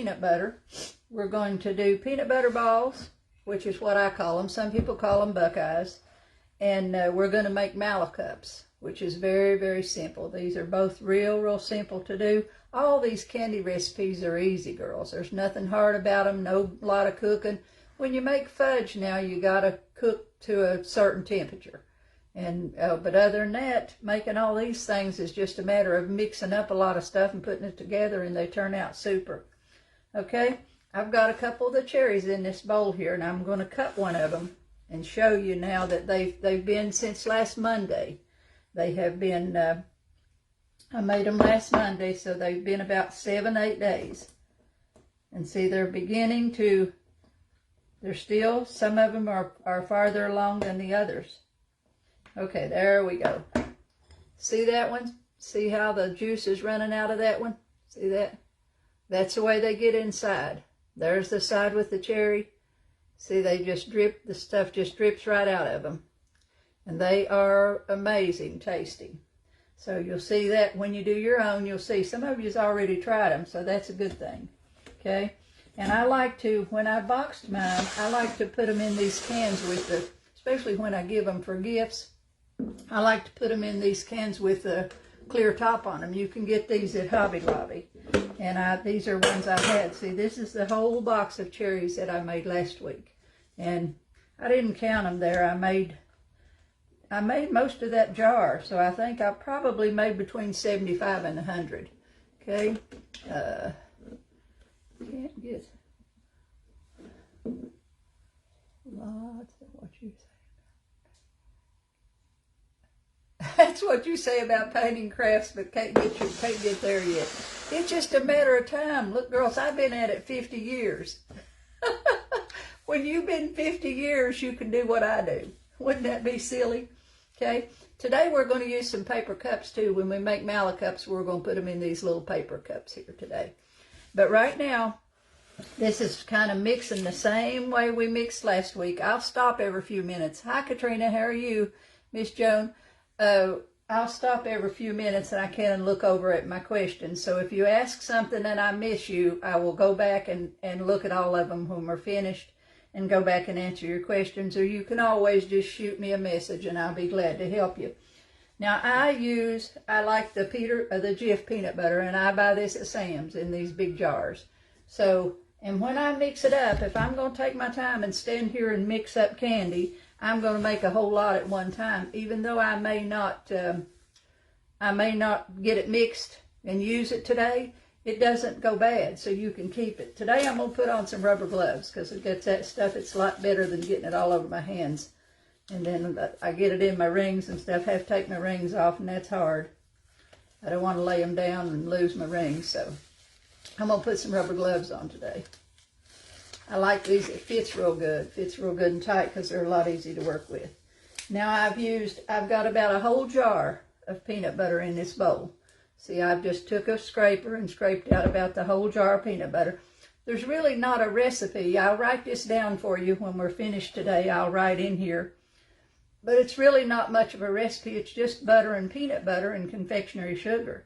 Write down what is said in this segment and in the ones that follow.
peanut butter. We're going to do peanut butter balls, which is what I call them. Some people call them Buckeyes. And we're going to make MALLOCUPS, which is very, very simple. These are both real simple to do. All these candy recipes are easy, girls. There's nothing hard about them, no lot of cooking. When you make fudge now, you got to cook to a certain temperature. And but other than that, making all these things is just a matter of mixing up a lot of stuff and putting it together, and they turn out super. Okay, I've got a couple of the cherries in this bowl here, and I'm going to cut one of them and show you now that they've been since last Monday. They have been, I made them last Monday, so they've been about 7-8 days. And see, they're beginning to, they're still, some of them are farther along than the others. Okay, there we go. See that one? See how the juice is running out of that one? See that? That's the way they get inside. There's the side with the cherry. See, they just drip, the stuff just drips right out of them. And they are amazing tasting. So you'll see that when you do your own, you'll see some of you's already tried them, so that's a good thing. Okay? And I like to, when I boxed mine, I like to put them in these cans with the, especially when I give them for gifts, I like to put them in these cans with the clear top on them. You can get these at Hobby Lobby. And these are ones I had. See, this is the whole box of cherries that I made last week. And I didn't count them there. I made most of that jar. So I think I probably made between 75 and 100. Okay. Can't get lots of what you say. That's what you say about painting crafts, but can't get there yet. It's just a matter of time. Look, girls, I've been at it 50 years. When you've been 50 years, you can do what I do. Wouldn't that be silly? Okay. Today we're going to use some paper cups too. When we make MALLOCUPS, we're going to put them in these little paper cups here today. But right now, this is kind of mixing the same way we mixed last week. I'll stop every few minutes. Hi, Katrina. How are you, Miss Joan? I'll stop every few minutes and I can look over at my questions. So if you ask something and I miss you, I will go back and look at all of them when we're finished and go back and answer your questions. Or you can always just shoot me a message and I'll be glad to help you. Now I like the Jif peanut butter, and I buy this at Sam's in these big jars. So, and when I mix it up, if I'm going to take my time and stand here and mix up candy, I'm going to make a whole lot at one time, even though I may not get it mixed and use it today. It doesn't go bad, so you can keep it. Today I'm going to put on some rubber gloves because it gets that stuff. It's a lot better than getting it all over my hands. And then I get it in my rings and stuff. I have to take my rings off, and that's hard. I don't want to lay them down and lose my rings, so I'm going to put some rubber gloves on today. I like these. It fits real good. Fits real good and tight because they're a lot easy to work with. Now I've got about a whole jar of peanut butter in this bowl. See, I've just took a scraper and scraped out about the whole jar of peanut butter. There's really not a recipe. I'll write this down for you when we're finished today. I'll write in here. But it's really not much of a recipe. It's just butter and peanut butter and confectionery sugar.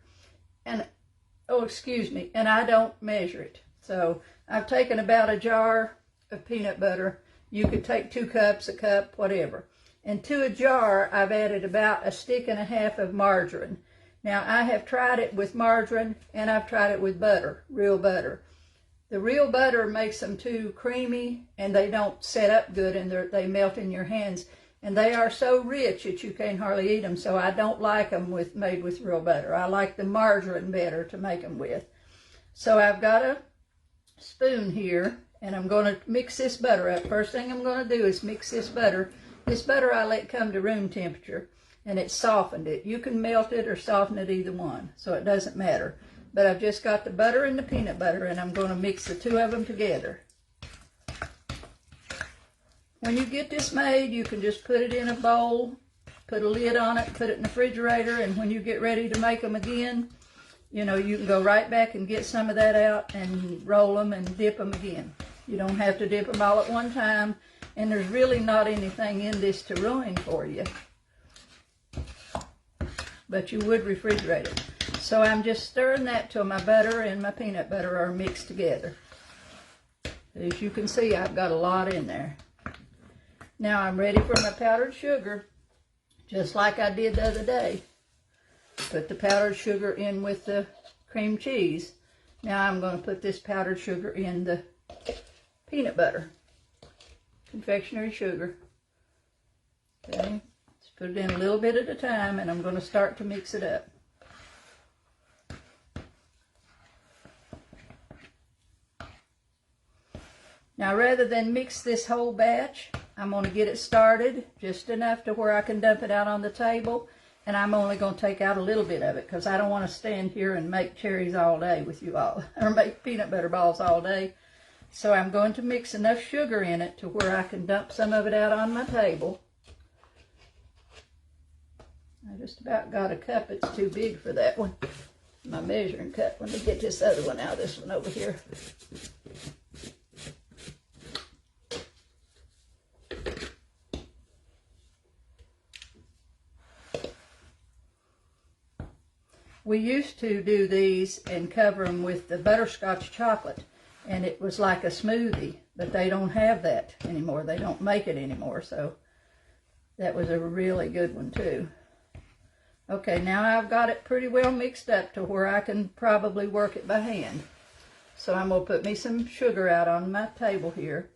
And, oh, excuse me, and I don't measure it. So I've taken about a jar of peanut butter. You could take 2 cups, a cup, whatever. And to a jar, I've added about 1.5 sticks of margarine. Now, I have tried it with margarine, and I've tried it with butter, real butter. The real butter makes them too creamy, and they don't set up good, and they melt in your hands. And they are so rich that you can't hardly eat them, so I don't like them made with real butter. I like the margarine better to make them with. So I've got a spoon here, and I'm going to mix this butter up. First thing I'm going to do is mix this butter. This butter I let come to room temperature, and it softened it. You can melt it or soften it, either one, so it doesn't matter. But I've just got the butter and the peanut butter, and I'm going to mix the 2 of them together. When you get this made, you can just put it in a bowl, put a lid on it, put it in the refrigerator, and when you get ready to make them again, you know, you can go right back and get some of that out and roll them and dip them again. You don't have to dip them all at one time, and there's really not anything in this to ruin for you. But you would refrigerate it. So I'm just stirring that till my butter and my peanut butter are mixed together. As you can see, I've got a lot in there. Now I'm ready for my powdered sugar, just like I did the other day. Put the powdered sugar in with the cream cheese. Now I'm going to put this powdered sugar in the peanut butter, confectionery sugar. Okay, let's put it in a little bit at a time, and I'm going to start to mix it up. Now, rather than mix this whole batch, I'm going to get it started just enough to where I can dump it out on the table, and I'm only going to take out a little bit of it because I don't want to stand here and make cherries all day with you all, or make peanut butter balls all day. So I'm going to mix enough sugar in it to where I can dump some of it out on my table. I just about got a cup. It's too big for that one, my measuring cup. Let me get this other one out, this one over here. We used to do these and cover them with the butterscotch chocolate, and it was like a smoothie, but they don't have that anymore. They don't make it anymore, so that was a really good one too. Okay, now I've got it pretty well mixed up to where I can probably work it by hand. So I'm going to put me some sugar out on my table here,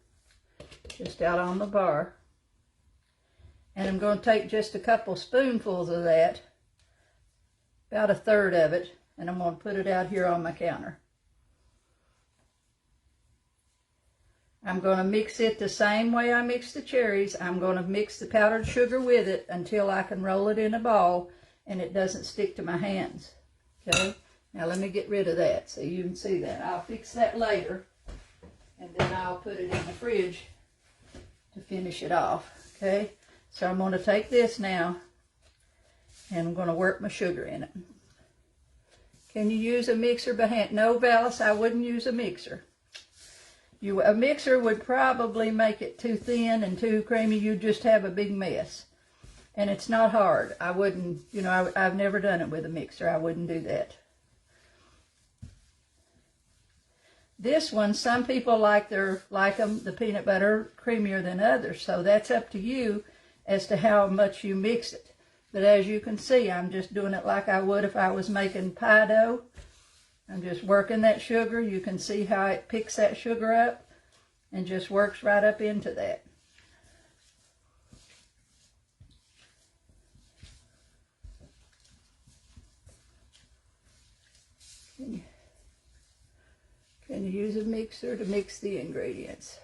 just out on the bar. And I'm going to take just a couple spoonfuls of that, about a third of it, and I'm going to put it out here on my counter. I'm going to mix it the same way I mix the cherries. I'm going to mix the powdered sugar with it until I can roll it in a ball and it doesn't stick to my hands. Okay, now let me get rid of that so you can see that. I'll fix that later, and then I'll put it in the fridge to finish it off. Okay, so I'm going to take this now, and I'm going to work my sugar in it. Can you use a mixer by hand? No, Valis, I wouldn't use a mixer. A mixer would probably make it too thin and too creamy. You'd just have a big mess. And it's not hard. I wouldn't, you know, I've never done it with a mixer. I wouldn't do that. This one, some people like the peanut butter creamier than others. So that's up to you as to how much you mix it. But as you can see, I'm just doing it like I would if I was making pie dough. I'm just working that sugar. You can see how it picks that sugar up and just works right up into that. Can you use a mixer to mix the ingredients?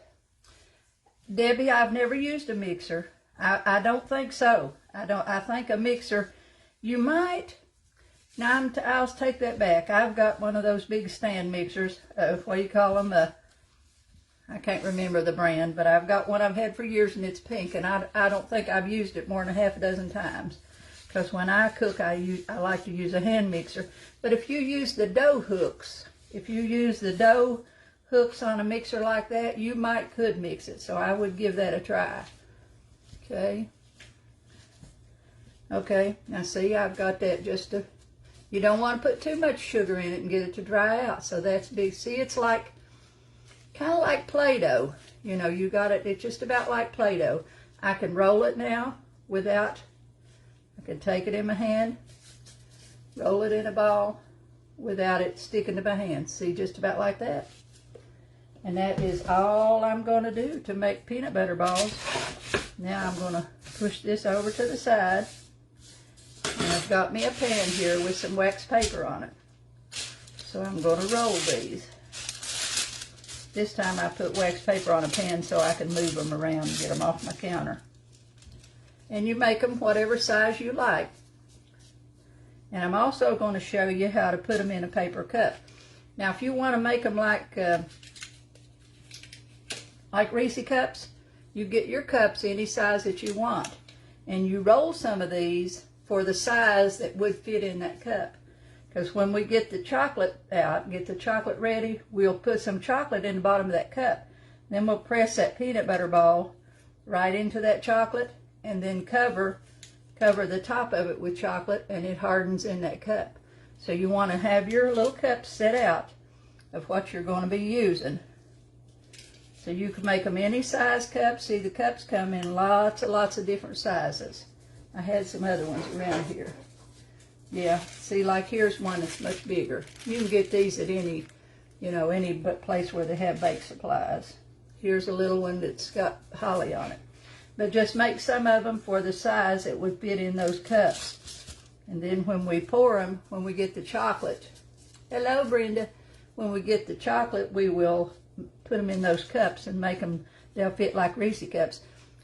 Debbie, I've never used a mixer. I don't think so. I think a mixer, you might. Now, I'll take that back. I've got one of those big stand mixers. What do you call them? I can't remember the brand, but I've got one I've had for years, and it's pink. And I don't think I've used it more than a half a dozen times. Because when I cook, I like to use a hand mixer. But if you use the dough hooks, on a mixer like that, you could mix it. So I would give that a try. Okay. Okay, now see, I've got that you don't want to put too much sugar in it and get it to dry out. So that's big. See, it's kind of like Play-Doh. You know, you got it, it's just about like Play-Doh. I can roll it now I can take it in my hand, roll it in a ball without it sticking to my hand. See, just about like that. And that is all I'm going to do to make peanut butter balls. Now I'm going to push this over to the side. And I've got me a pan here with some wax paper on it. So I'm going to roll these. This time I put wax paper on a pan so I can move them around and get them off my counter. And you make them whatever size you like. And I'm also going to show you how to put them in a paper cup. Now if you want to make them like Reese cups, you get your cups any size that you want. And you roll some of these for the size that would fit in that cup. Because when we get the chocolate out, get the chocolate ready, we'll put some chocolate in the bottom of that cup. Then we'll press that peanut butter ball right into that chocolate and then cover the top of it with chocolate, and it hardens in that cup. So you want to have your little cup set out of what you're going to be using. So you can make them any size cups. See, the cups come in lots of different sizes. I had some other ones around here. Yeah, see, like here's one that's much bigger. You can get these at any, you know, any place where they have bake supplies. Here's a little one that's got holly on it. But just make some of them for the size that would fit in those cups. And then when we pour them, when we get the chocolate, hello Brenda, when we get the chocolate, we will put them in those cups and make them, they'll fit like Reese cups.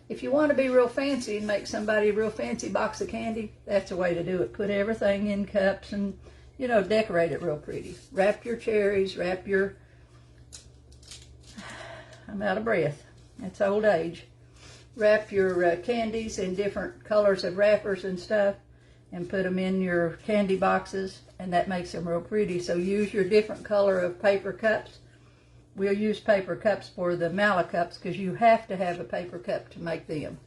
If you want to be real fancy and make somebody a real fancy box of candy, that's the way to do it. Put everything in cups and, you know, decorate it real pretty. Wrap your cherries, wrap your, I'm out of breath. That's old age. Wrap your candies in different colors of wrappers and stuff and put them in your candy boxes, and that makes them real pretty. So use your different color of paper cups. We'll use paper cups for the MALLOCUPS because you have to have a paper cup to make them.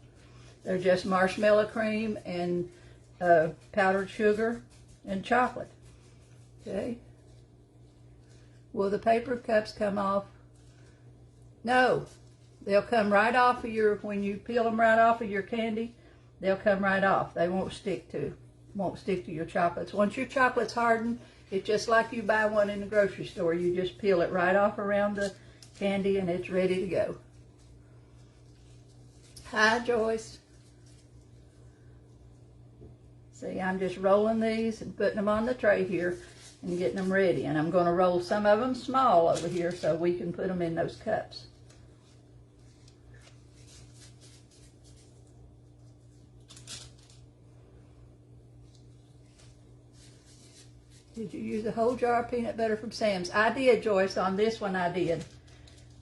They're just marshmallow cream and powdered sugar and chocolate. Okay. Will the paper cups come off? No. They'll come right off of your, when you peel them right off of your candy, they'll come right off. They won't stick to your chocolates. Once your chocolate's hardened, it's just like you buy one in the grocery store. You just peel it right off around the candy and it's ready to go. Hi, Joyce. See, I'm just rolling these and putting them on the tray here and getting them ready. And I'm going to roll some of them small over here so we can put them in those cups. Did you use a whole jar of peanut butter from Sam's? I did, Joyce. On this one I did.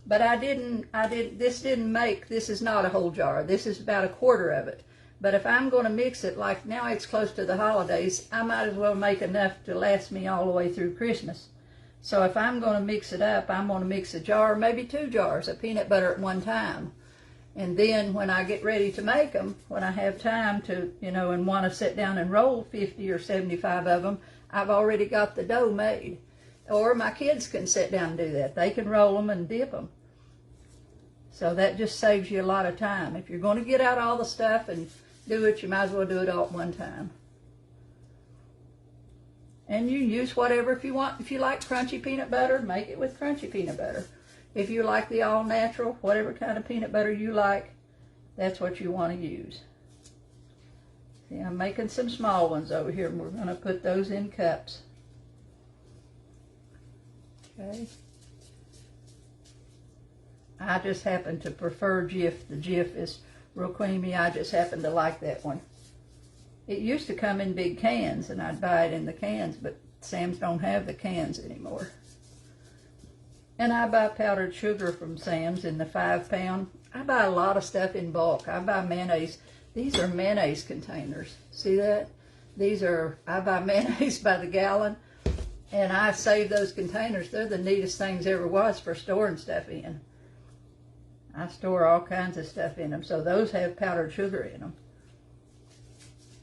But this is not a whole jar. This is about a quarter of it. But if I'm going to mix it, like now it's close to the holidays, I might as well make enough to last me all the way through Christmas. So if I'm going to mix it up, I'm going to mix a jar, maybe 2 jars of peanut butter at one time. And then when I get ready to make them, when I have time to, you know, and want to sit down and roll 50 or 75 of them, I've already got the dough made. Or my kids can sit down and do that. They can roll them and dip them. So that just saves you a lot of time. If you're going to get out all the stuff and do it, you might as well do it all at one time. And you use whatever if you want. If you like crunchy peanut butter, make it with crunchy peanut butter. If you like the all natural, whatever kind of peanut butter you like, that's what you want to use. See, I'm making some small ones over here, and we're going to put those in cups. Okay. I just happen to prefer Jif. The Jif is real creamy. I just happen to like that one. It used to come in big cans, and I'd buy it in the cans, but Sam's don't have the cans anymore. And I buy powdered sugar from Sam's in the 5-pound. I buy a lot of stuff in bulk. I buy mayonnaise. These are mayonnaise containers. See that? I buy mayonnaise by the gallon, and I save those containers. They're the neatest things ever was for storing stuff in. I store all kinds of stuff in them, so those have powdered sugar in them.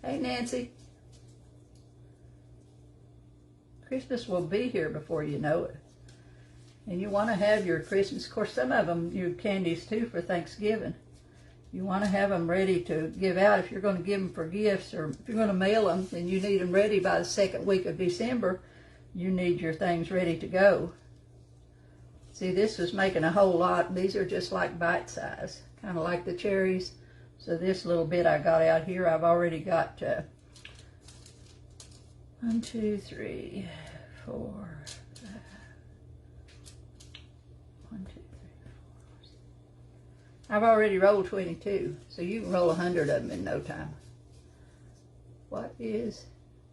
Hey, Nancy. Christmas will be here before you know it. And you want to have your Christmas, of course, some of them, your candies too, for Thanksgiving. You want to have them ready to give out. If you're going to give them for gifts, or if you're going to mail them, then you need them ready by the 2nd week of December. You need your things ready to go. See, this was making a whole lot. These are just like bite size, kind of like the cherries. So this little bit I got out here, I've already got 1, 2, 3, 4, 5. 1, 2, 3, 4. I've already rolled 22, so you can roll 100 of them in no time. What is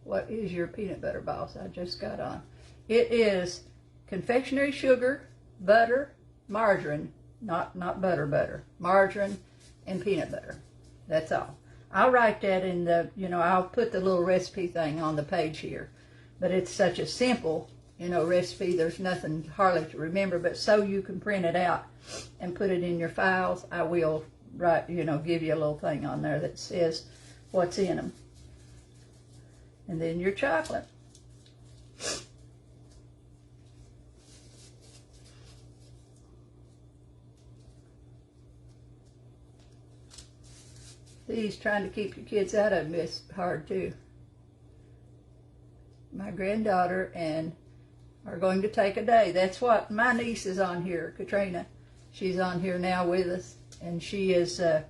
your peanut butter boss I just got on? It is confectionery sugar, butter, margarine, not butter, margarine, and peanut butter. That's all. I'll write that in the, I'll put the little recipe thing on the page here. But it's such a simple, recipe, there's nothing hardly to remember, but so you can print it out and put it in your files, I will write, give you a little thing on there that says what's in them. And then your chocolate. These trying to keep your kids out of them is hard too. My granddaughter and are going to take a day. That's what my niece is on here, Katrina. She's on here now with us, and she is the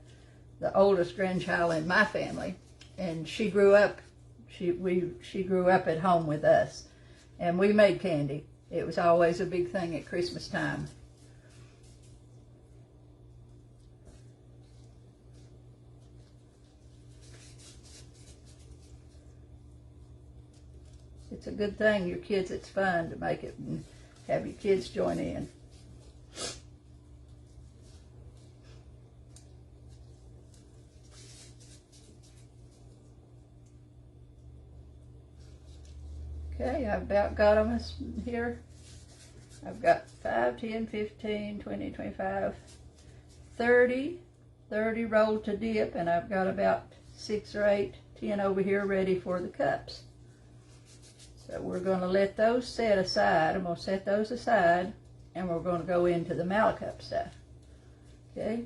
oldest grandchild in my family, and she grew up. She grew up at home with us, and we made candy. It was always a big thing at Christmas time. It's a good thing, your kids, it's fun to make it and have your kids join in. Okay, I've about got them here. I've got 5, 10, 15, 20, 25, 30 rolled to dip, and I've got about 6 or 8, 10 over here ready for the cups. So we're going to let those set aside. I'm going to set those aside, and we're going to go into the MALLOCUP stuff. Okay?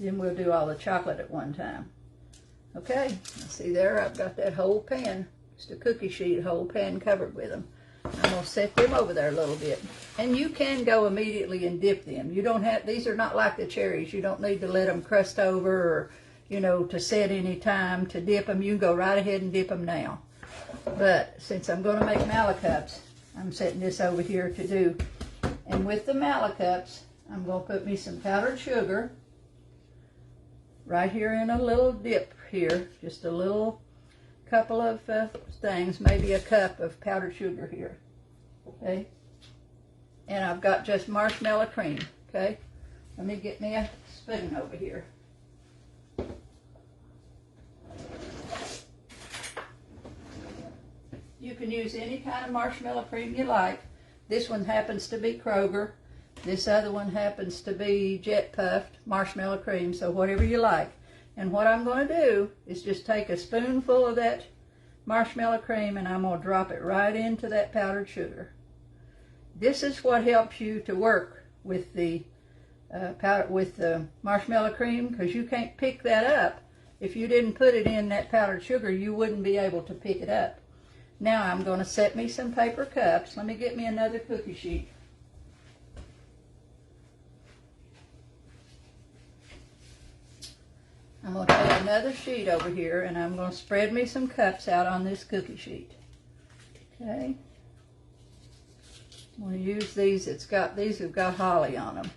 Then we'll do all the chocolate at one time. Okay, see there, I've got that whole pan, just a cookie sheet, whole pan covered with them. I'm going to set them over there a little bit. And you can go immediately and dip them. You don't have, these are not like the cherries. You don't need to let them crust over or, you know, to set any time to dip them. You can go right ahead and dip them now. But since I'm going to make MALLOCUPS, I'm setting this over here to do. And with the MALLOCUPS, I'm going to put me some powdered sugar right here in a little dip here. Just a little couple of things, maybe a cup of powdered sugar here. Okay. And I've got just marshmallow cream. Okay. Let me get me a spoon over here. You can use any kind of marshmallow cream you like. This one happens to be Kroger. This other one happens to be Jet Puffed marshmallow cream, so whatever you like. And what I'm going to do is just take a spoonful of that marshmallow cream and I'm going to drop it right into that powdered sugar. This is what helps you to work with the marshmallow cream, because you can't pick that up. If you didn't put it in that powdered sugar, you wouldn't be able to pick it up. Now I'm going to set me some paper cups. Let me get me another cookie sheet. I'm going to take another sheet over here and I'm going to spread me some cups out on this cookie sheet. Okay. I'm going to use these. These have got holly on them.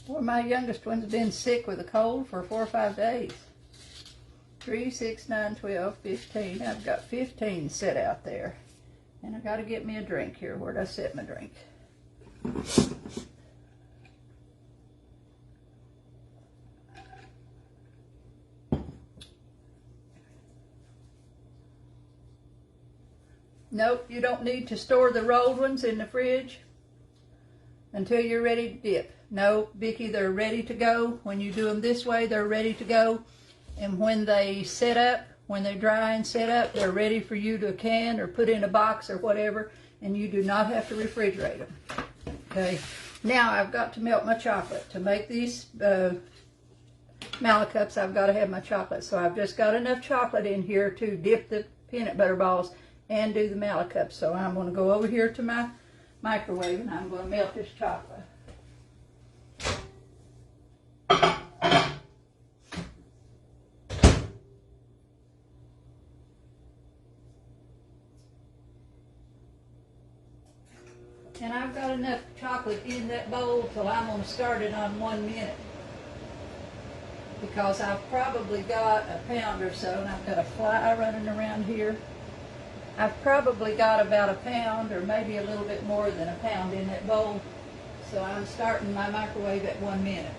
Well, my youngest one's been sick with a cold for 4 or 5 days. 3, 6, 9, 12, 15. I've got 15 set out there. And I got to get me a drink here. Where'd I set my drink? Nope, you don't need to store the rolled ones in the fridge until you're ready to dip. No, Vicki, they're ready to go. When you do them this way, they're ready to go. And when they set up, when they dry and set up, they're ready for you to can or put in a box or whatever, and you do not have to refrigerate them. Okay, now I've got to melt my chocolate. To make these MALLOCUPS, I've got to have my chocolate. So I've just got enough chocolate in here to dip the peanut butter balls and do the MALLOCUPS. So I'm going to go over here to my microwave and I'm going to melt this chocolate. And I've got enough chocolate in that bowl till I'm going to start it on 1 minute. Because I've probably got a pound or so, and I've got a fly running around here. I've probably got about a pound or maybe a little bit more than a pound in that bowl. So I'm starting my microwave at 1 minute.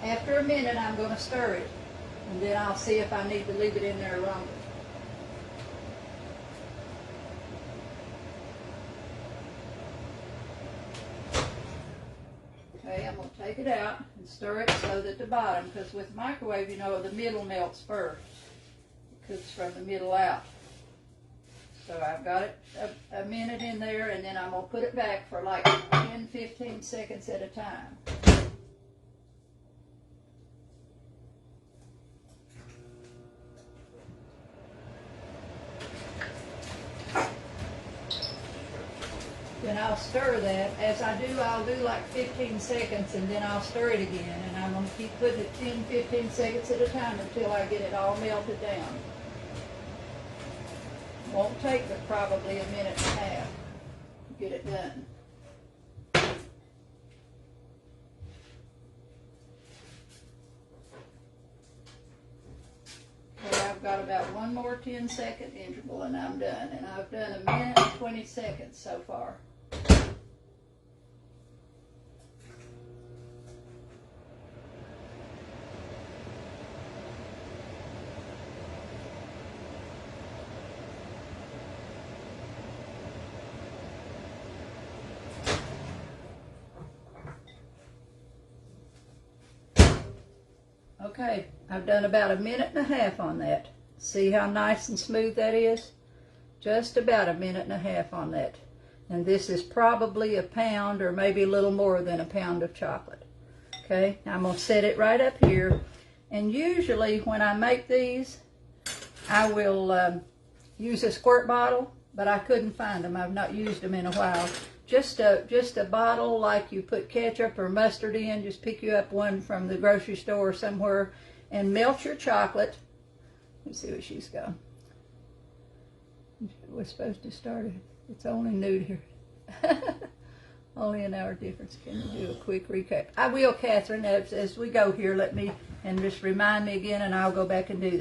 After a minute, I'm going to stir it, and then I'll see if I need to leave it in there longer. Okay, I'm going to take it out and stir it so that the bottom, because with microwave, you know, the middle melts first. It cooks from the middle out. So I've got it a minute in there, and then I'm going to put it back for like 10-15 seconds at a time. Then I'll stir that. As I do, I'll do like 15 seconds, and then I'll stir it again. And I'm going to keep putting it 10-15 seconds at a time until I get it all melted down. Won't take but probably a minute and a half to get it done. Okay, I've got about one more 10-second interval and I'm done. And I've done a minute and 20 seconds so far. Okay, I've done about a minute and a half on that. See how nice and smooth that is? Just about a minute and a half on that. And this is probably a pound or maybe a little more than a pound of chocolate. Okay, now I'm going to set it right up here. And usually when I make these, I will use a squirt bottle, but I couldn't find them. I've not used them in a while. Just a bottle like you put ketchup or mustard in. Just pick you up one from the grocery store or somewhere and melt your chocolate. Let's see what she's got. We're supposed to start it. It's only new here. Only an hour difference. Can you do a quick recap? I will, Catherine, as we go here. Let me, and just remind me again, and I'll go back and do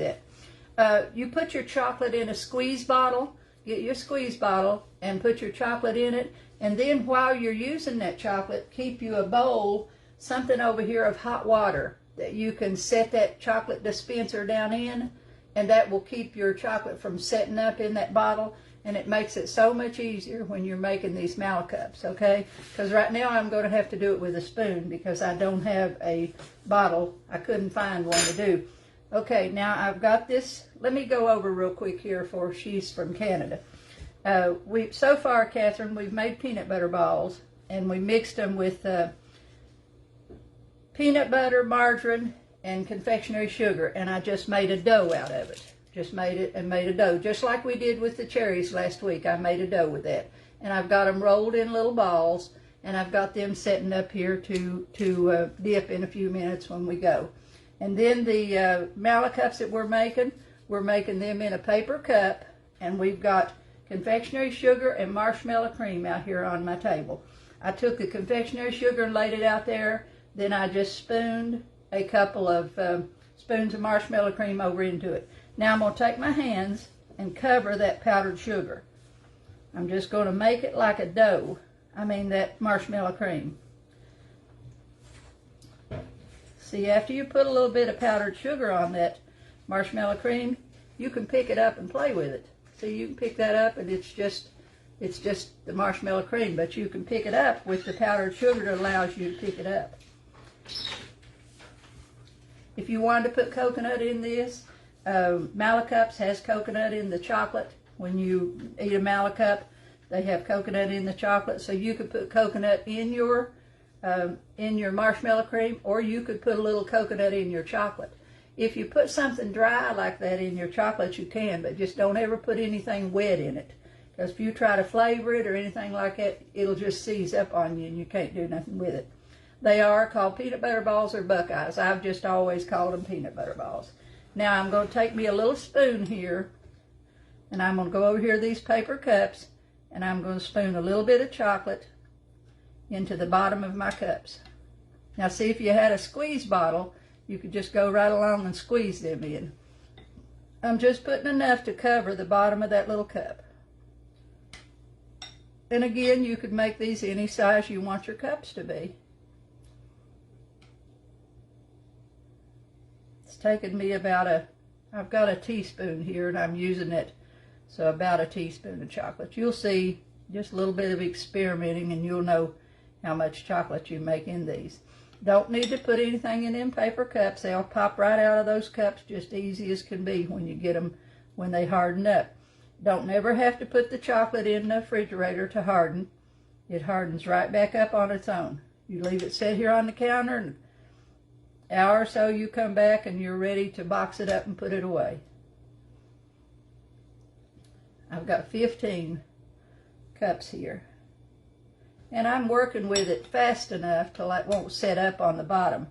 that. You put your chocolate in a squeeze bottle. Get your squeeze bottle and put your chocolate in it. And then while you're using that chocolate, keep you a bowl, something over here of hot water that you can set that chocolate dispenser down in, and that will keep your chocolate from setting up in that bottle, and it makes it so much easier when you're making these MALLOCUPS, okay? Because right now I'm going to have to do it with a spoon because I don't have a bottle. I couldn't find one to do. Okay, now I've got this. Let me go over real quick here for she's from Canada. So far, Catherine, we've made peanut butter balls, and we mixed them with peanut butter, margarine, and confectionery sugar, and I just made a dough out of it. Just made it and made a dough, just like we did with the cherries last week. I made a dough with that, and I've got them rolled in little balls, and I've got them setting up here to dip in a few minutes when we go. And then the MALLOCUPS that we're making them in a paper cup, and we've got confectionery sugar and marshmallow cream out here on my table. I took the confectionery sugar and laid it out there. Then I just spooned a couple of spoons of marshmallow cream over into it. Now I'm going to take my hands and cover that powdered sugar. I'm just going to make it like a dough. That marshmallow cream. See, after you put a little bit of powdered sugar on that marshmallow cream, you can pick it up and play with it. So you can pick that up, and it's just the marshmallow cream, but you can pick it up with the powdered sugar that allows you to pick it up. If you wanted to put coconut in this, MALLOCUPS has coconut in the chocolate. When you eat a MALLOCUP, they have coconut in the chocolate, so you could put coconut in your marshmallow cream, or you could put a little coconut in your chocolate. If you put something dry like that in your chocolate, you can, but just don't ever put anything wet in it. Because if you try to flavor it or anything like that, it'll just seize up on you and you can't do nothing with it. They are called peanut butter balls or Buckeyes. I've just always called them peanut butter balls. Now I'm going to take me a little spoon here, and I'm going to go over here to these paper cups, and I'm going to spoon a little bit of chocolate into the bottom of my cups. Now see, if you had a squeeze bottle, you could just go right along and squeeze them in. I'm just putting enough to cover the bottom of that little cup. And again, you could make these any size you want your cups to be. taken me about I've got a teaspoon here and I'm using it, so about a teaspoon of chocolate. You'll see just a little bit of experimenting and you'll know how much chocolate you make in these. Don't need to put anything in them paper cups. They'll pop right out of those cups just easy as can be when you get them, when they harden up. Don't never have to put the chocolate in the refrigerator to harden. It hardens right back up on its own. You leave it sit here on the counter, and an hour or so you come back and you're ready to box it up and put it away. I've got 15 cups here. And I'm working with it fast enough till it won't set up on the bottom.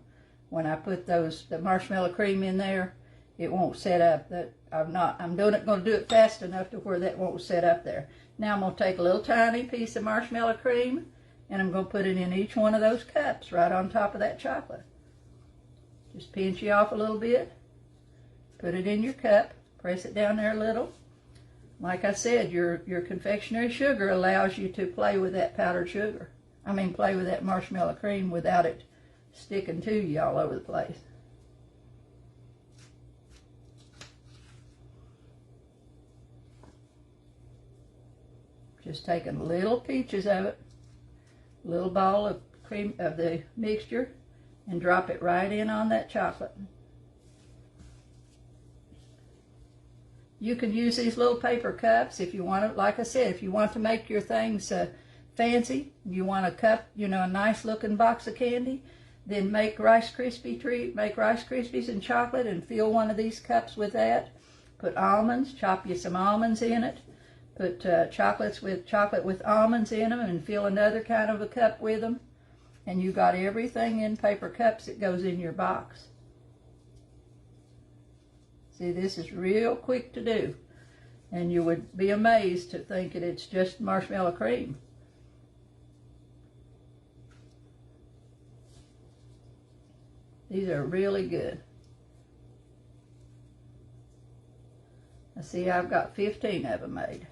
When I put the marshmallow cream in there, it won't set up. I'm going to do it fast enough to where that won't set up there. Now I'm going to take a little tiny piece of marshmallow cream and I'm going to put it in each one of those cups right on top of that chocolate. Just pinch you off a little bit, put it in your cup, press it down there a little. Like I said, your confectionery sugar allows you to play with that powdered sugar. Play with that marshmallow cream without it sticking to you all over the place. Just taking little peaches of it, a little ball of cream of the mixture, and drop it right in on that chocolate. You can use these little paper cups if you want to, like I said, if you want to make your things fancy, you want a cup, a nice looking box of candy, then make Rice Krispies and chocolate and fill one of these cups with that. Put almonds, chop you some almonds in it. Put chocolate with almonds in them and fill another kind of a cup with them. And you got everything in paper cups that goes in your box. See, this is real quick to do. And you would be amazed to think that it's just marshmallow cream. These are really good. I see I've got 15 of them made.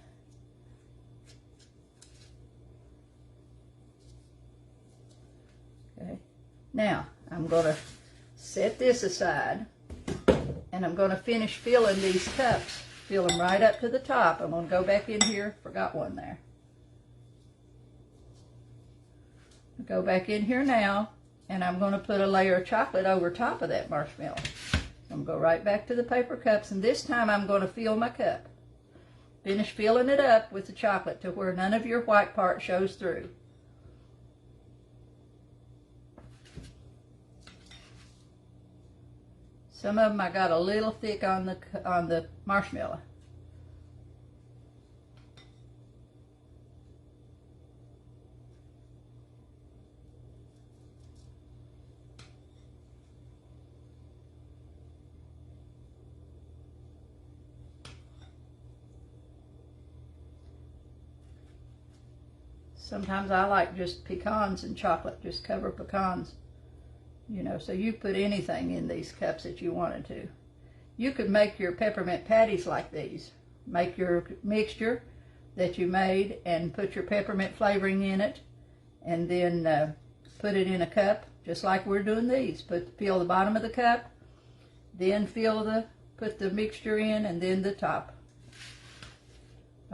Okay. Now, I'm going to set this aside. And I'm going to finish filling these cups. Fill them right up to the top. I'm going to go back in here. Forgot one there. Go back in here now. And I'm going to put a layer of chocolate over top of that marshmallow. I'm going to go right back to the paper cups. And this time I'm going to fill my cup. Finish filling it up with the chocolate to where none of your white part shows through. Some of them I got a little thick on the marshmallow. Sometimes I like just pecans and chocolate, just cover pecans. So you put anything in these cups that you wanted to. You could make your peppermint patties like these. Make your mixture that you made and put your peppermint flavoring in it, and then put it in a cup, just like we're doing these. Fill the bottom of the cup, then put the mixture in, and then the top.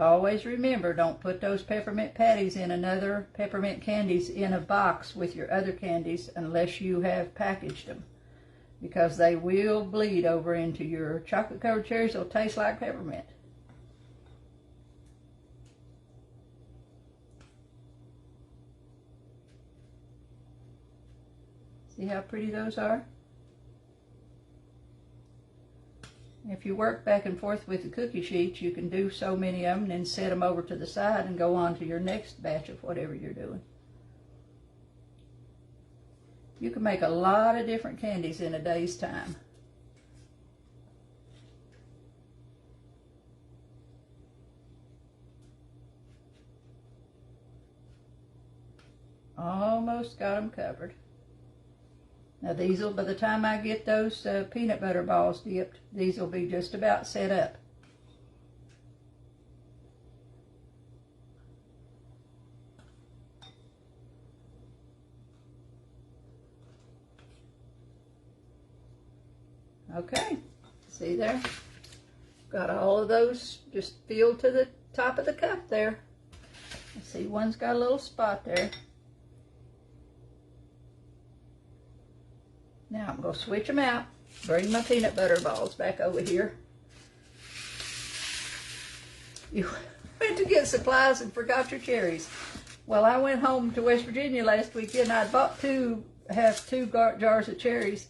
Always remember, don't put those peppermint patties in another peppermint candies in a box with your other candies unless you have packaged them, because they will bleed over into your chocolate covered cherries. They'll taste like peppermint. See how pretty those are? If you work back and forth with the cookie sheets, you can do so many of them and then set them over to the side and go on to your next batch of whatever you're doing. You can make a lot of different candies in a day's time. Almost got them covered. Now these will, by the time I get those peanut butter balls dipped, these will be just about set up. Okay, see there? Got all of those just filled to the top of the cup there. See, one's got a little spot there. Now I'm going to switch them out. Bring my peanut butter balls back over here. You went to get supplies and forgot your cherries. Well, I went home to West Virginia last weekend. I bought two jars of cherries,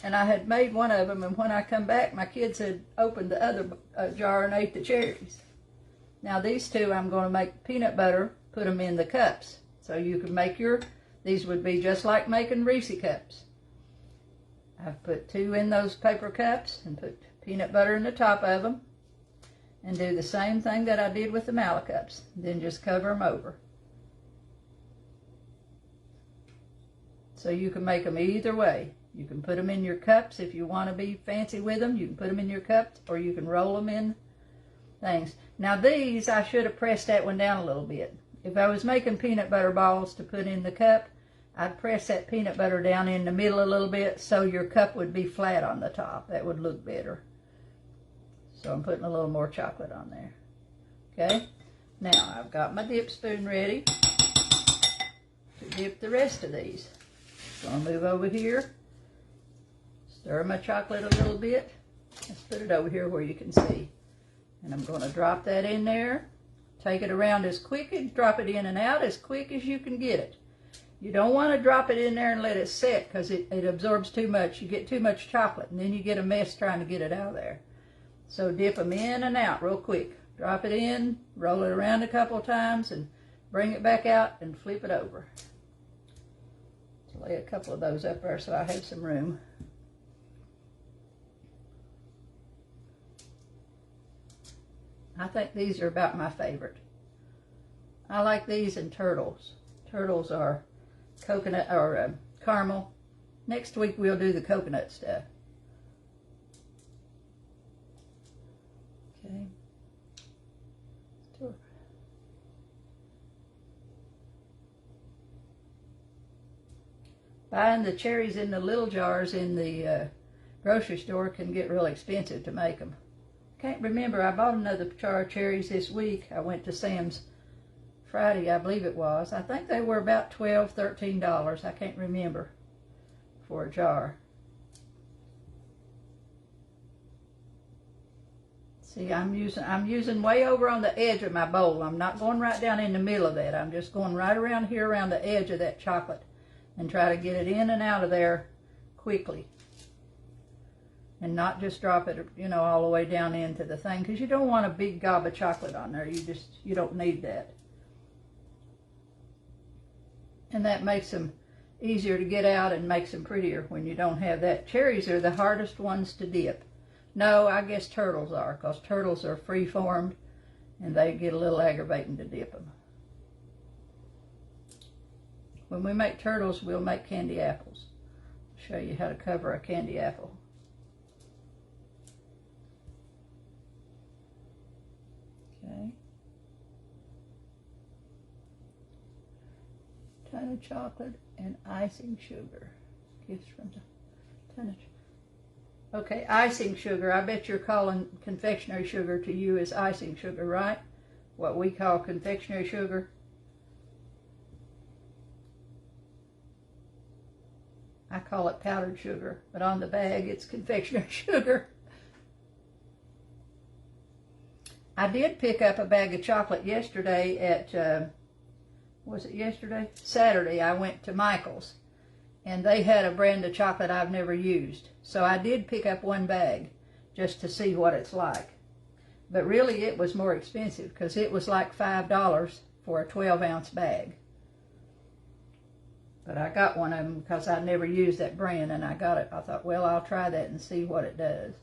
and I had made one of them, and when I come back, my kids had opened the other jar and ate the cherries. Now these two I'm going to make peanut butter, put them in the cups. So you can make these would be just like making Reese cups. I've put two in those paper cups and put peanut butter in the top of them. And do the same thing that I did with the MALLOCUPS. Then just cover them over. So you can make them either way. You can put them in your cups if you want to be fancy with them. You can put them in your cups, or you can roll them in things. Now these, I should have pressed that one down a little bit. If I was making peanut butter balls to put in the cup, I'd press that peanut butter down in the middle a little bit so your cup would be flat on the top. That would look better. So I'm putting a little more chocolate on there. Okay, now I've got my dip spoon ready to dip the rest of these. So I'll move over here, stir my chocolate a little bit. Let's put it over here where you can see. And I'm going to drop that in there. Take it around as quick and drop it in and out as quick as you can get it. You don't want to drop it in there and let it set because it absorbs too much. You get too much chocolate and then you get a mess trying to get it out of there. So dip them in and out real quick. Drop it in, roll it around a couple times, and bring it back out and flip it over. So lay a couple of those up there so I have some room. I think these are about my favorite. I like these and turtles. Turtles are coconut or caramel. Next week we'll do the coconut stuff. Okay. Buying the cherries in the little jars in the grocery store can get real expensive to make them. Can't remember, I bought another jar of cherries this week. I went to Sam's Friday, I believe it was. I think they were about $12, $13. I can't remember for a jar. See, I'm using way over on the edge of my bowl. I'm not going right down in the middle of that. I'm just going right around here around the edge of that chocolate and try to get it in and out of there quickly. And not just drop it, you know, all the way down into the thing, because you don't want a big gob of chocolate on there. You don't need that. And that makes them easier to get out and makes them prettier when you don't have that. Cherries are the hardest ones to dip. No, I guess turtles are, because turtles are free-formed and they get a little aggravating to dip them. When we make turtles, we'll make candy apples. I'll show you how to cover a candy apple. Okay. Ton of chocolate and icing sugar. Gifts from the ton of. Okay, icing sugar. I bet you're calling confectionery sugar to you as icing sugar, right? What we call confectionery sugar. I call it powdered sugar, but on the bag it's confectionery sugar. I did pick up a bag of chocolate yesterday at, was it yesterday? Saturday, I went to Michael's, and they had a brand of chocolate I've never used. So I did pick up one bag just to see what it's like. But really it was more expensive because it was like $5 for a 12-ounce bag. But I got one of them because I never used that brand, and I got it. I thought, well, I'll try that and see what it does.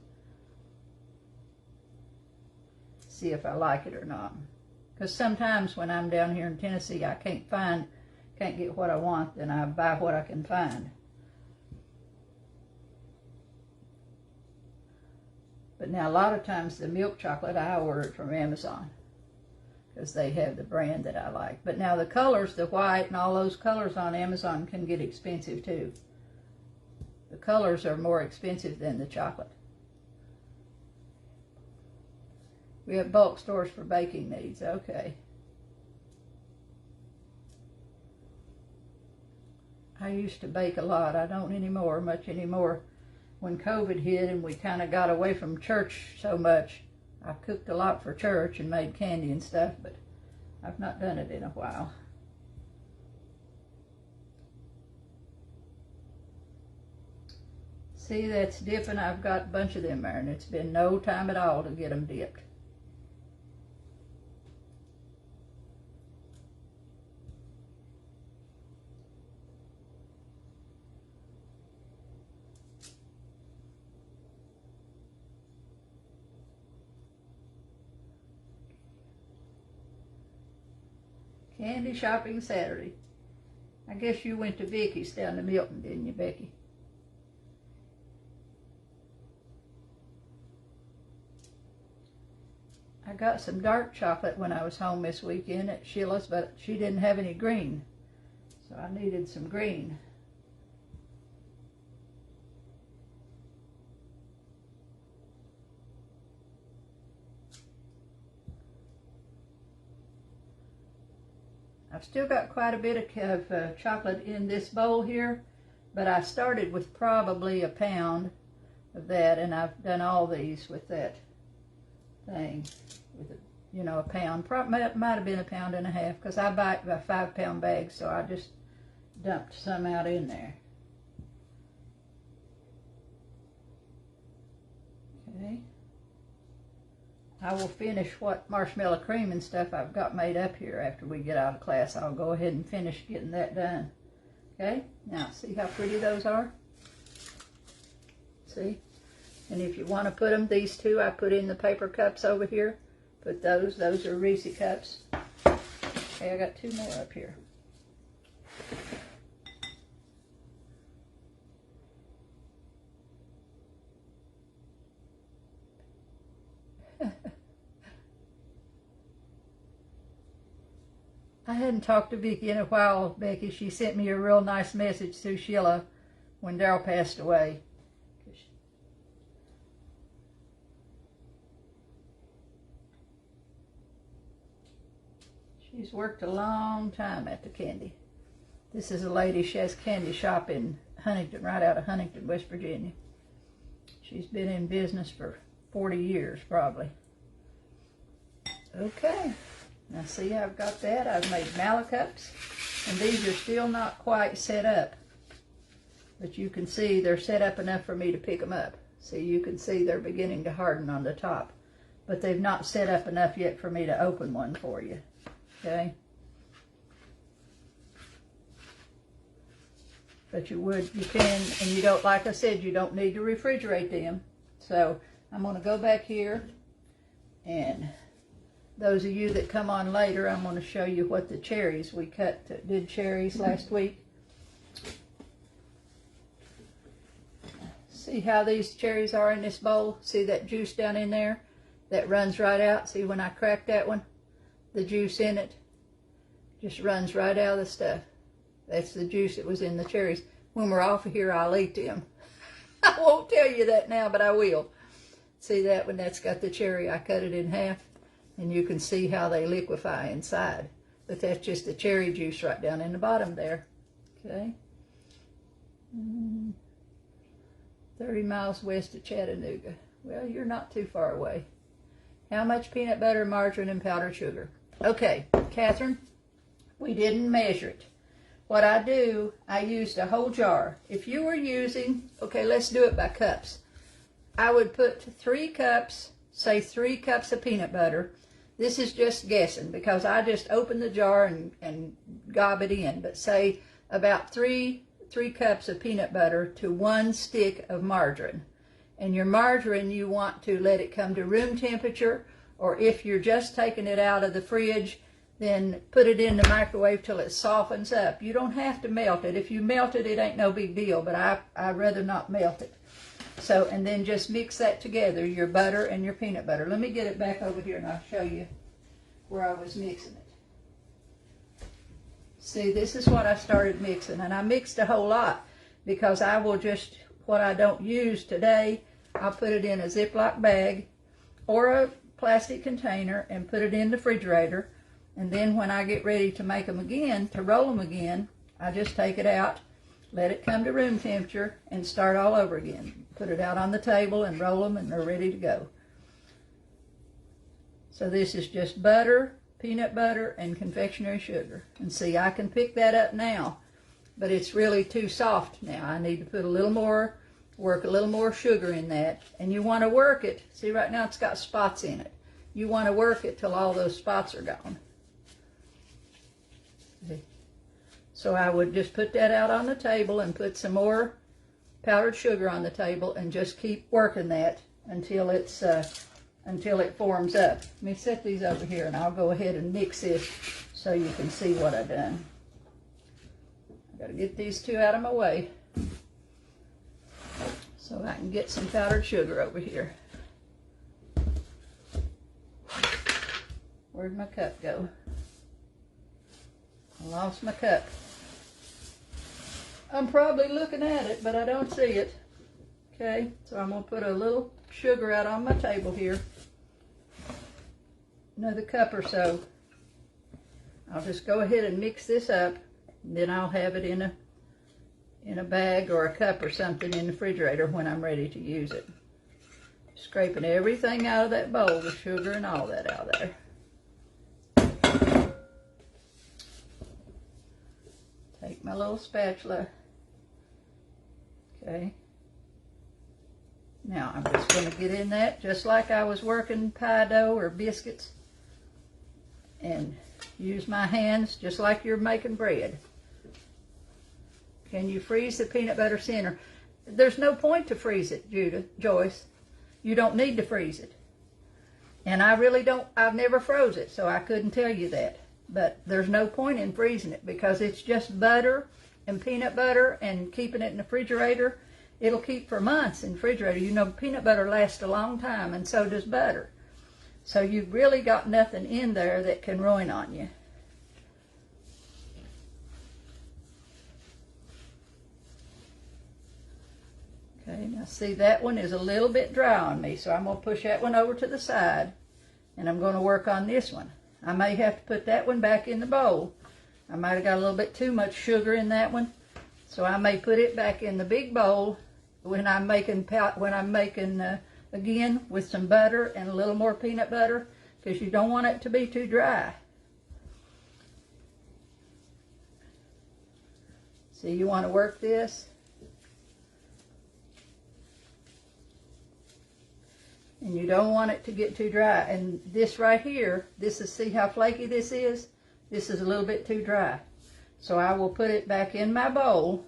See if I like it or not. Because sometimes when I'm down here in Tennessee, I can't get what I want, then I buy what I can find. But now a lot of times the milk chocolate I order from Amazon because they have the brand that I like. But now the colors, the white and all those colors on Amazon can get expensive too. The colors are more expensive than the chocolate. We have bulk stores for baking needs. Okay. I used to bake a lot. I don't anymore, much anymore. When COVID hit and we kind of got away from church so much, I cooked a lot for church and made candy and stuff, but I've not done it in a while. See, that's dipping. I've got a bunch of them there, and it's been no time at all to get them dipped. Candy shopping Saturday. I guess you went to Vicky's down to Milton, didn't you, Becky? I got some dark chocolate when I was home this weekend at Sheila's, but she didn't have any green, so I needed some green. I've still got quite a bit of chocolate in this bowl here, but I started with probably a pound of that, and I've done all these with that thing, with a pound. Probably might have been a pound and a half, because I buy 5-pound bags, so I just dumped some out in there. Okay. I will finish what marshmallow cream and stuff I've got made up here after we get out of class. I'll go ahead and finish getting that done. Okay, now see how pretty those are? See? And if you want to put them, these two I put in the paper cups over here. Put those are Reese cups. Okay, I got 2 more up here. I hadn't talked to Vicki in a while, Becky. She sent me a real nice message through Sheila when Daryl passed away. She's worked a long time at the candy. This is a lady, she has a candy shop in Huntington, right out of Huntington, West Virginia. She's been in business for 40 years, probably. Okay. Now see, I've got that. I've made MALLOCUPS, and these are still not quite set up. But you can see they're set up enough for me to pick them up. See, you can see they're beginning to harden on the top. But they've not set up enough yet for me to open one for you. Okay? But you can, and you don't, like I said, you don't need to refrigerate them. So I'm going to go back here, and those of you that come on later, I'm going to show you what the cherries we did cherries last week. See how these cherries are in this bowl? See that juice down in there? That runs right out. See when I cracked that one? The juice in it just runs right out of the stuff. That's the juice that was in the cherries. When we're off of here, I'll eat them. I won't tell you that now, but I will. See that one? That's got the cherry. I cut it in half. And you can see how they liquefy inside. But that's just the cherry juice right down in the bottom there. Okay. 30 miles west of Chattanooga. Well, you're not too far away. How much peanut butter, margarine, and powdered sugar? Okay, Catherine, we didn't measure it. What I do, I used a whole jar. If you were using, okay, let's do it by cups. I would put 3 cups, say 3 cups of peanut butter. This is just guessing because I just open the jar and gob it in. But say about 3 cups of peanut butter to 1 stick of margarine. And your margarine, you want to let it come to room temperature, or if you're just taking it out of the fridge, then put it in the microwave till it softens up. You don't have to melt it. If you melt it, it ain't no big deal, but I'd rather not melt it. So, and then just mix that together, your butter and your peanut butter. Let me get it back over here and I'll show you where I was mixing it. See, this is what I started mixing, and I mixed a whole lot because I will just, what I don't use today, I'll put it in a Ziploc bag or a plastic container and put it in the refrigerator. And then when I get ready to make them again, to roll them again, I just take it out, let it come to room temperature, and start all over again. Put it out on the table and roll them, and they're ready to go. So this is just butter, peanut butter, and confectionery sugar. And see, I can pick that up now, but it's really too soft now. I need to put a little more, work a little more sugar in that. And you want to work it. See, right now it's got spots in it. You want to work it till all those spots are gone. See? So I would just put that out on the table and put some more powdered sugar on the table and just keep working that until it's until it forms up. Let me set these over here and I'll go ahead and mix this so you can see what I've done. I got to get these two out of my way so I can get some powdered sugar over here. Where'd my cup go? I lost my cup. I'm probably looking at it, but I don't see it. Okay, so I'm going to put a little sugar out on my table here. Another cup or so. I'll just go ahead and mix this up, and then I'll have it in a bag or a cup or something in the refrigerator when I'm ready to use it. Scraping everything out of that bowl, the sugar and all that out of there. Take my little spatula. Okay. Now I'm just going to get in that just like I was working pie dough or biscuits, and use my hands just like you're making bread. Can you freeze the peanut butter center? There's no point to freeze it, Joyce. You don't need to freeze it. And I really don't, I've never froze it, so I couldn't tell you that. But there's no point in freezing it because it's just butter and peanut butter, and keeping it in the refrigerator, it'll keep for months in the refrigerator. You know, peanut butter lasts a long time, and so does butter. So you've really got nothing in there that can ruin on you. Okay, now see, that one is a little bit dry on me, so I'm going to push that one over to the side, and I'm going to work on this one. I may have to put that one back in the bowl. I might have got a little bit too much sugar in that one, so I may put it back in the big bowl when I'm making again with some butter and a little more peanut butter, because you don't want it to be too dry. See, you want to work this. And you don't want it to get too dry. And this right here, this is, see how flaky this is? This is a little bit too dry. So I will put it back in my bowl,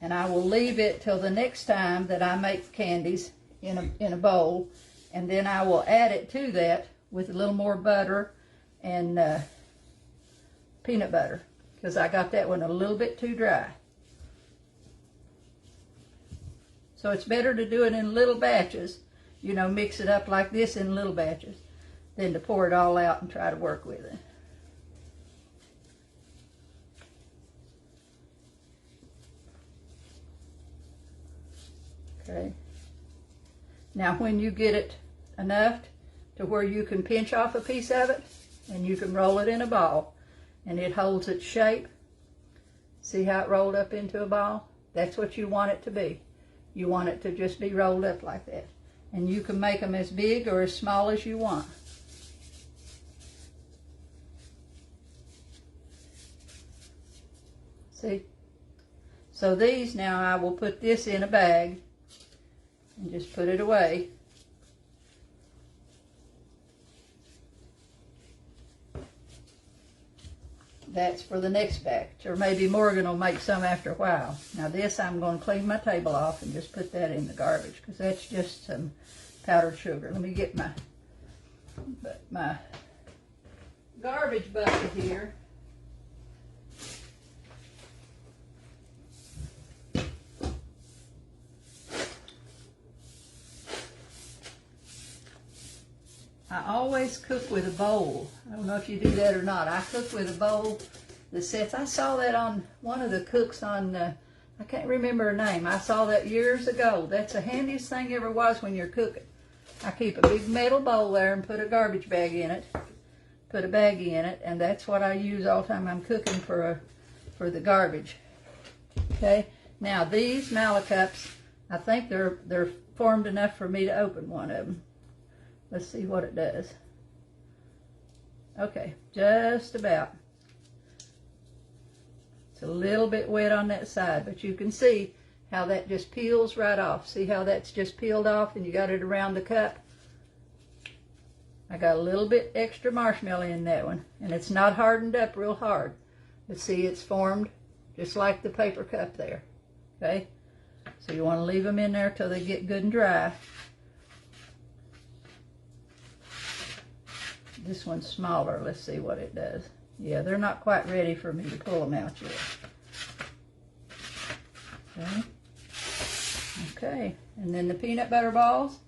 and I will leave it till the next time that I make candies in a bowl, and then I will add it to that with a little more butter and peanut butter, because I got that one a little bit too dry. So it's better to do it in little batches, you know, mix it up like this in little batches, than to pour it all out and try to work with it. Okay. Now when you get it enough to where you can pinch off a piece of it, and you can roll it in a ball, and it holds its shape. See how it rolled up into a ball? That's what you want it to be. You want it to just be rolled up like that. And you can make them as big or as small as you want. See? So these now, I will put this in a bag and just put it away. That's for the next batch, or maybe Morgan will make some after a while. Now this, I'm going to clean my table off and just put that in the garbage, because that's just some powdered sugar. Let me get my garbage bucket here. I always cook with a bowl. I don't know if you do that or not. I cook with a bowl that sets. I saw that on one of the cooks on I can't remember her name. I saw that years ago. That's the handiest thing ever was when you're cooking. I keep a big metal bowl there and put a garbage bag in it. Put a baggie in it, and that's what I use all the time I'm cooking for the garbage. Okay, now these MALLOCUPS, I think they're formed enough for me to open one of them. Let's see what it does. Okay, just about. It's a little bit wet on that side, but you can see how that just peels right off. See how that's just peeled off and you got it around the cup? I got a little bit extra marshmallow in that one, and it's not hardened up real hard. But see, it's formed just like the paper cup there, okay? So you want to leave them in there till they get good and dry. This one's smaller. Let's see what it does. Yeah, they're not quite ready for me to pull them out yet. Okay. Okay, and then the peanut butter balls.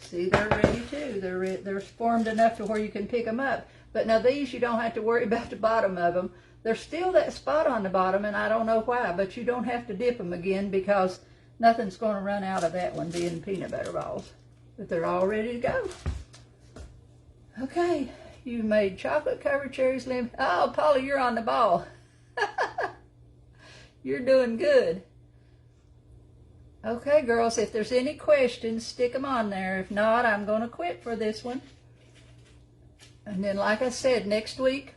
See, they're ready too. They're formed enough to where you can pick them up. But now these, you don't have to worry about the bottom of them. There's still that spot on the bottom, and I don't know why, but you don't have to dip them again because nothing's going to run out of that one being peanut butter balls. But they're all ready to go. Okay, you made chocolate covered cherries, lemon. Oh, Polly, you're on the ball. You're doing good. Okay, girls, if there's any questions, stick them on there. If not, I'm going to quit for this one. And then, like I said, next week,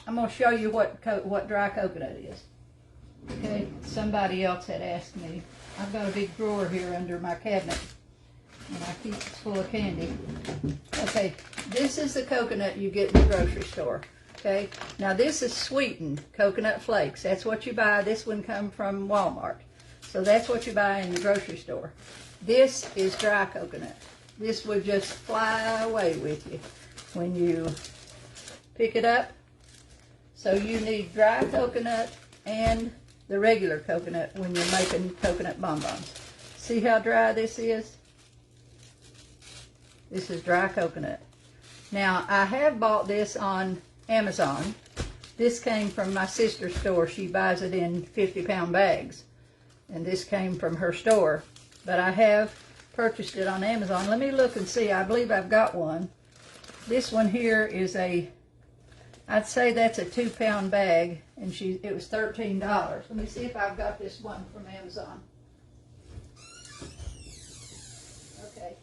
I'm going to show you what dry coconut is. Okay, somebody else had asked me. I've got a big drawer here under my cabinet, and I keep it full of candy. Okay, this is the coconut you get in the grocery store. Okay, now this is sweetened coconut flakes. That's what you buy. This one comes from Walmart. So that's what you buy in the grocery store. This is dry coconut. This would just fly away with you when you pick it up. So you need dry coconut and the regular coconut when you're making coconut bonbons. See how dry this is? This is dry coconut. Now, I have bought this on Amazon. This came from my sister's store. She buys it in 50-pound bags. And this came from her store. But I have purchased it on Amazon. Let me look and see. I believe I've got one. This one here is I'd say that's a 2-pound bag. And it was $13. Let me see if I've got this one from Amazon. Okay.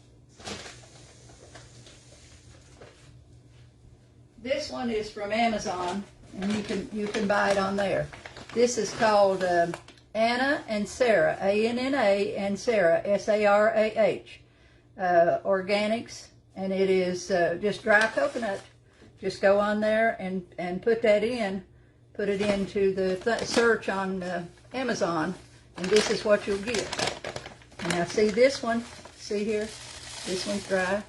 This one is from Amazon, and you can buy it on there. This is called Anna and Sarah, A-N-N-A, and Sarah, S-A-R-A-H, organics, and it is just dry coconut. Just go on there and put that in, put it into the search on Amazon, and this is what you'll get. Now see this one, see here, this one's dry,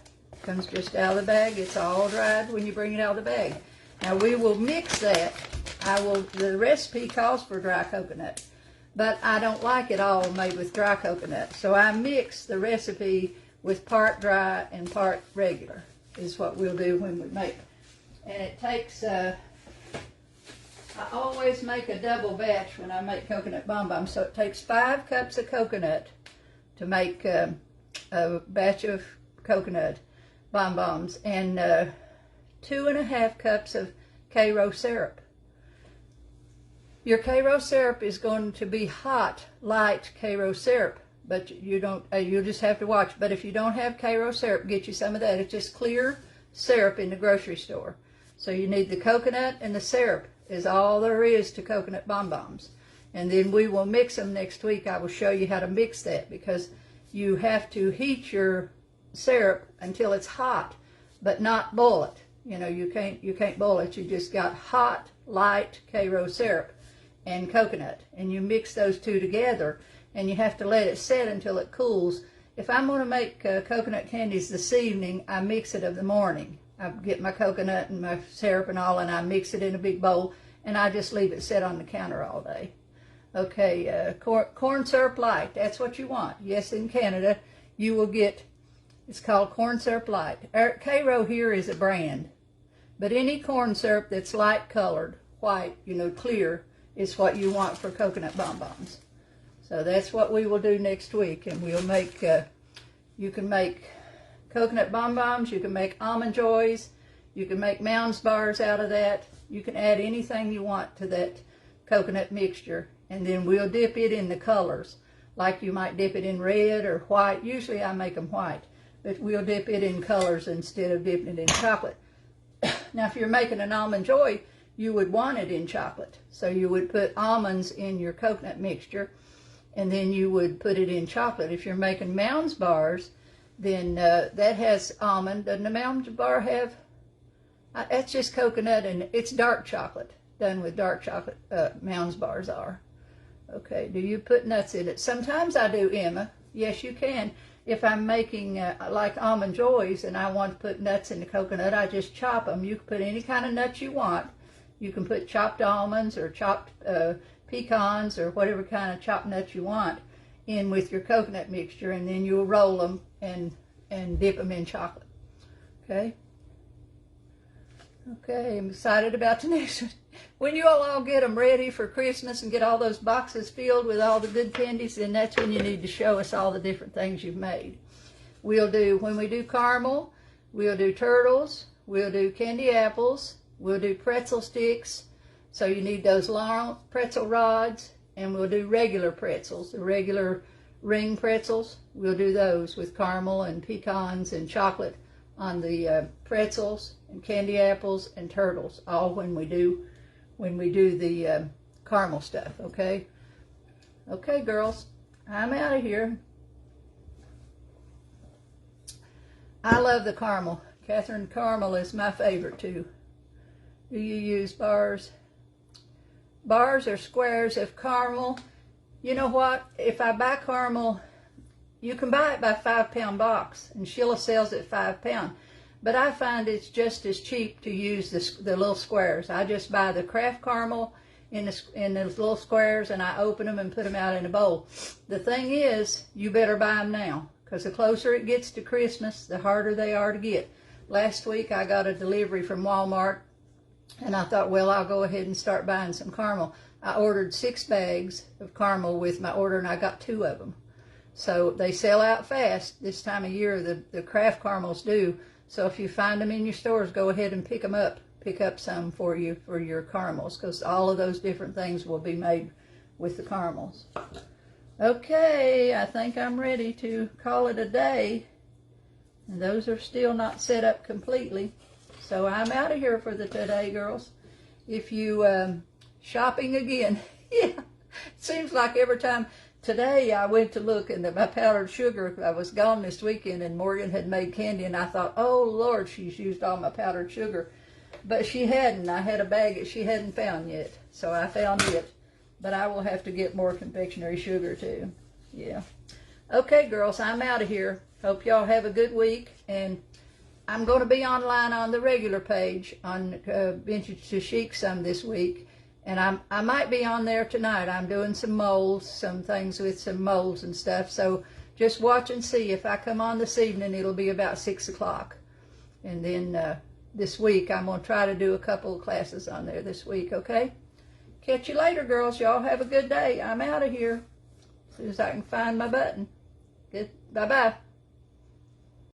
comes just out of the bag. It's all dried when you bring it out of the bag. Now we will mix that. The recipe calls for dry coconut, but I don't like it all made with dry coconut. So I mix the recipe with part dry and part regular is what we'll do when we make it. And it takes, I always make a double batch when I make coconut bonbons. So it takes 5 cups of coconut to make a batch of coconut bonbons and 2.5 cups of Karo syrup. Your Karo syrup is going to be hot, light Karo syrup, but you don't. You just have to watch. But if you don't have Karo syrup, get you some of that. It's just clear syrup in the grocery store. So you need the coconut and the syrup is all there is to coconut bonbons. And then we will mix them next week. I will show you how to mix that because you have to heat your syrup until it's hot, but not boil it. You know, you can't boil it. You just got hot, light Karo syrup and coconut, and you mix those two together, and you have to let it set until it cools. If I'm going to make coconut candies this evening, I mix it of the morning. I get my coconut and my syrup and all, and I mix it in a big bowl, and I just leave it set on the counter all day. Okay, corn syrup light, that's what you want. Yes, in Canada, you will get, it's called corn syrup light. Karo here is a brand, but any corn syrup that's light colored, white, you know, clear, is what you want for coconut bonbons. So that's what we will do next week. And we'll make, you can make coconut bonbons, you can make almond joys, you can make Mounds bars out of that. You can add anything you want to that coconut mixture. And then we'll dip it in the colors. Like you might dip it in red or white. Usually I make them white. But we'll dip it in colors instead of dipping it in chocolate. Now if you're making an almond joy, you would want it in chocolate. So you would put almonds in your coconut mixture, and then you would put it in chocolate. If you're making Mounds bars, then that has almond. Doesn't a Mounds bar have? That's just coconut, and it's dark chocolate. Done with dark chocolate, Mounds bars are. Okay, do you put nuts in it? Sometimes I do, Emma. Yes, you can. If I'm making like almond joys and I want to put nuts in the coconut, I just chop them. You can put any kind of nuts you want. You can put chopped almonds or chopped pecans or whatever kind of chopped nuts you want in with your coconut mixture, and then you'll roll them and dip them in chocolate. Okay? Okay, I'm excited about the next one. When you all get them ready for Christmas and get all those boxes filled with all the good candies, then that's when you need to show us all the different things you've made. We'll do, when we do caramel, we'll do turtles, we'll do candy apples, we'll do pretzel sticks, so you need those long pretzel rods, and we'll do regular pretzels, the regular ring pretzels. We'll do those with caramel and pecans and chocolate on the pretzels, and candy apples and turtles, all when we do the caramel stuff. Okay? Okay, girls, I'm out of here. I love the caramel. Catherine, caramel is my favorite too. Do you use bars? Bars or squares of caramel? You know what? If I buy caramel, you can buy it by 5-pound box, and Sheila sells it 5-pound. But I find it's just as cheap to use the little squares. I just buy the Kraft caramel in those little squares, and I open them and put them out in a bowl. The thing is, you better buy them now, because the closer it gets to Christmas, the harder they are to get. Last week I got a delivery from Walmart, and I thought, well, I'll go ahead and start buying some caramel. I ordered 6 bags of caramel with my order, and I got 2 of them. So they sell out fast this time of year. The Kraft caramels do. So if you find them in your stores, go ahead and pick them up. Pick up some for you for your caramels, because all of those different things will be made with the caramels. Okay, I think I'm ready to call it a day. And those are still not set up completely. So I'm out of here for the today, girls. If you shopping again, yeah, it seems like every time. Today I went to look, and my powdered sugar, I was gone this weekend, and Morgan had made candy, and I thought, oh Lord, she's used all my powdered sugar. But she hadn't. I had a bag that she hadn't found yet, so I found it. But I will have to get more confectionery sugar too. Yeah. Okay, girls, I'm out of here. Hope y'all have a good week, and I'm going to be online on the regular page on Vintage to Chic some this week. And I might be on there tonight. I'm doing some molds, some things with some molds and stuff. So just watch and see. If I come on this evening, it'll be about 6 o'clock. And then this week, I'm going to try to do a couple of classes on there this week, okay? Catch you later, girls. Y'all have a good day. I'm out of here as soon as I can find my button. Good. Bye-bye.